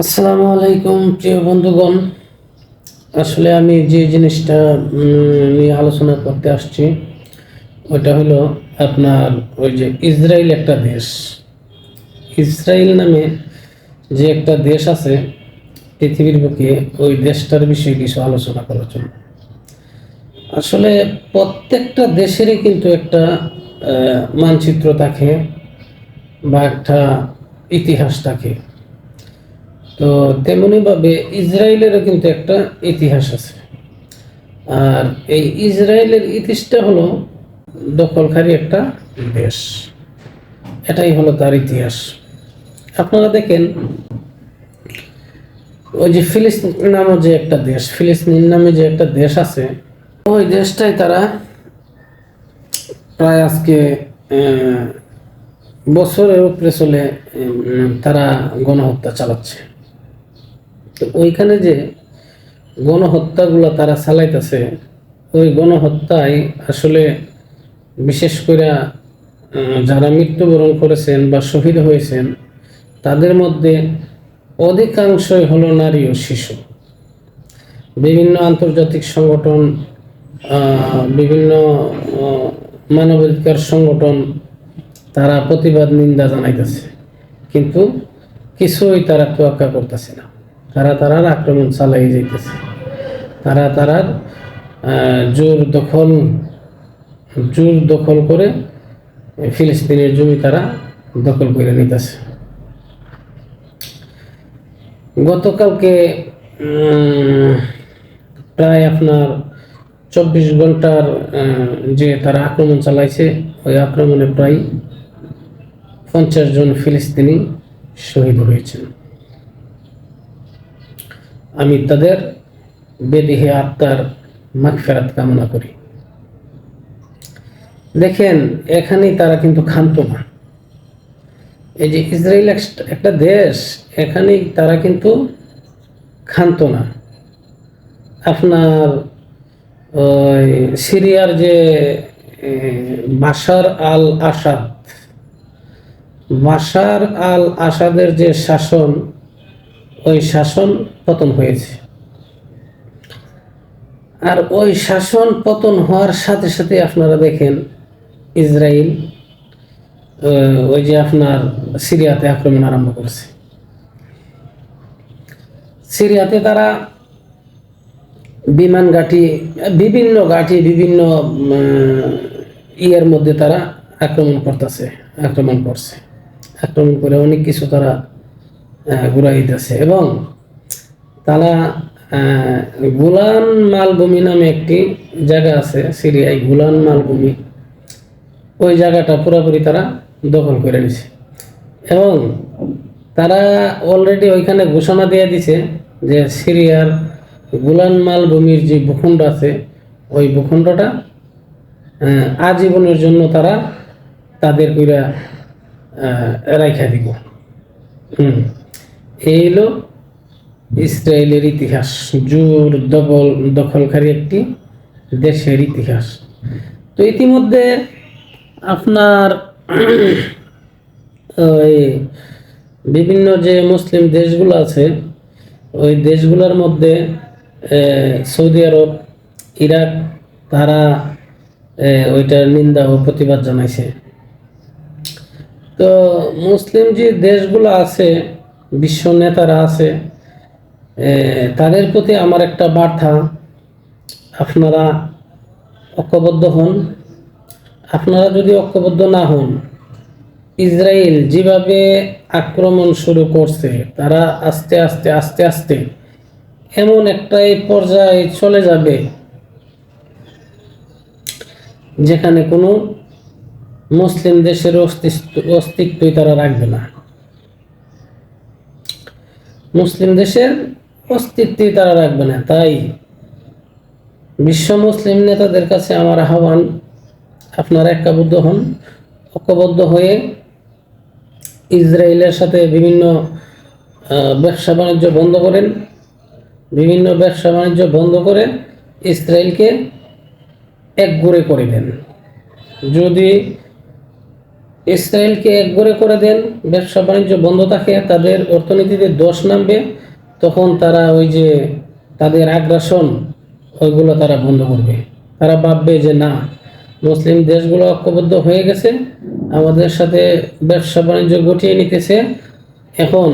আসসালামু আলাইকুম প্রিয় বন্ধুগণ। আসলে আমি যে জিনিসটা নিয়ে আলোচনা করতে আসছি ওটা হলো আপনার ওই যে ইসরায়েল একটা দেশ। ইসরায়েল নামে যে একটা দেশ আছে পৃথিবীর বুকে, ওই দেশটার বিষয়ে কিছু আলোচনা করার জন্য। আসলে প্রত্যেকটা দেশেরই কিন্তু একটা মানচিত্র থাকে বা একটা ইতিহাস থাকে। তো তেমনিভাবে ইসরায়েলেরও কিন্তু একটা ইতিহাস আছে। আর এই ইসরায়েলের ইতিহাসটা হলো দখলকারী একটা দেশ, এটাই হলো তার ইতিহাস। আপনারা দেখেন, ওই যে ফিলিস্তিন নামে যে একটা দেশ, ফিলিস্তিন নামে যে একটা দেশ আছে, ওই দেশটাই তারা প্রায় আজকে বছরের উপরে চলে তারা গণহত্যা চালাচ্ছে। তো ওইখানে যে গণহত্যাগুলো তারা চালাইতেছে, ওই গণহত্যায় আসলে বিশেষ করে যারা মৃত্যুবরণ করেছেন বা শহীদ হয়েছেন তাদের মধ্যে অধিকাংশই হলো নারী ও শিশু। বিভিন্ন আন্তর্জাতিক সংগঠন, বিভিন্ন মানবাধিকার সংগঠন তারা প্রতিবাদ নিন্দা জানাইতেছে, কিন্তু কিছুই তারা তোয়াক্কা করতেছে না। তারার আক্রমণ চালাই যাইতেছে। তারার জোর দখল করে ফিলিস্তিনের জমি তারা দখল করে নিতেছে। গতকালকে প্রায় আপনার 24 ঘন্টার যে তারা আক্রমণ চালাইছে, ওই আক্রমণে প্রায় 50 জন ফিলিস্তিনি শহীদ হয়েছেন। আমি তাদের বেদিহে আত্মার মাগফিরাত কামনা করি। দেখেন, এখানেই তারা কিন্তু ক্ষান্ত না। এই যে ইসরায়েল একটা দেশ, এখানেই তারা কিন্তু ক্ষান্ত না। আপনার ওই সিরিয়ার যে বাশার আল আসাদ, বাশার আল আসাদের যে শাসন, ওই শাসন পতন হয়েছে। আর ওই শাসন পতন হওয়ার সাথে সাথে আপনারা দেখেন ইসরায়েল ওই যে আপনার সিরিয়াতে আক্রমণ আরম্ভ করেছে। সিরিয়াতে তারা বিমান ঘাঁটি, বিভিন্ন ইয়ের মধ্যে তারা আক্রমণ করছে। আক্রমণ করে অনেক কিছু তারা ঘুরাই দিতেছে। এবং তারা গোলান মালভূমি নামে একটি জায়গা আছে সিরিয়ায়, গোলান মালভূমি, ওই জায়গাটা পুরোপুরি তারা দখল করে নিছে। এবং তারা অলরেডি ওইখানে ঘোষণা দিয়ে দিছে যে সিরিয়ার গোলান মালভূমির যে ভূখণ্ড আছে, ওই ভূখণ্ডটা আজীবনের জন্য তারা তাদের কইরা রাইখা দিব। এই হলো ইসরায়েলের ইতিহাস, জোর দখলকারী একটি দেশের ইতিহাস। তো ইতিমধ্যে আপনার ওই বিভিন্ন যে মুসলিম দেশগুলো আছে, ওই দেশগুলোর মধ্যে সৌদি আরব, ইরাক, তারা ওইটার নিন্দা ও প্রতিবাদ জানাইছে। তো মুসলিম যে দেশগুলো আছে, বিশ্ব নেতারা আছে, তাদের প্রতি আমার একটা বার্তা, আপনারা ঐক্যবদ্ধ হন। আপনারা যদি ঐক্যবদ্ধ না হন, ইসরায়েল যেভাবে আক্রমণ শুরু করছে, তারা আস্তে আস্তে আস্তে আস্তে এমন একটাই পর্যায়ে চলে যাবে যেখানে কোনো মুসলিম দেশের অস্তিত্বই তারা রাখবে না। মুসলিম দেশের অস্তিত্বই তারা রাখবে না। তাই বিশ্ব মুসলিম নেতাদের কাছে আমার আহ্বান, আপনারা ঐক্যবদ্ধ হয়ে ইসরায়েলের সাথে বিভিন্ন ব্যবসা বাণিজ্য বন্ধ করে ইসরায়েলকে একগোরে করে দেন। যদি ইসরায়েলকে একগরে করে দেন, ব্যবসা বাণিজ্য বন্ধ থাকে, তাদের অর্থনীতিতে ধস নামবে, তখন তারা ওই যে তাদের আগ্রাসন ওইগুলো তারা বন্ধ করবে। তারা ভাববে যে না, মুসলিম দেশগুলো ঐক্যবদ্ধ হয়ে গেছে, আমাদের সাথে ব্যবসা বাণিজ্য গুটিয়ে নিতেছে, এখন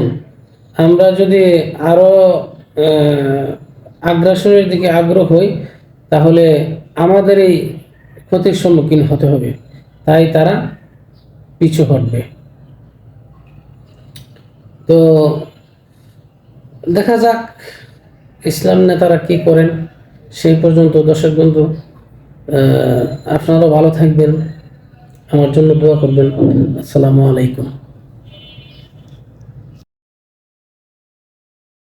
আমরা যদি আরো আগ্রাসনের দিকে আগ্রহ হই, তাহলে আমাদের এই ক্ষতির সম্মুখীন হতে হবে। তাই তারা পিছু হটবে। তো দেখা যাক ইসলাম নেতারা কি করেন। সেই পর্যন্ত দর্শক বন্ধু, আপনারাও ভালো থাকবেন, আমার জন্য দোয়া করবেন। আসসালামু আলাইকুম।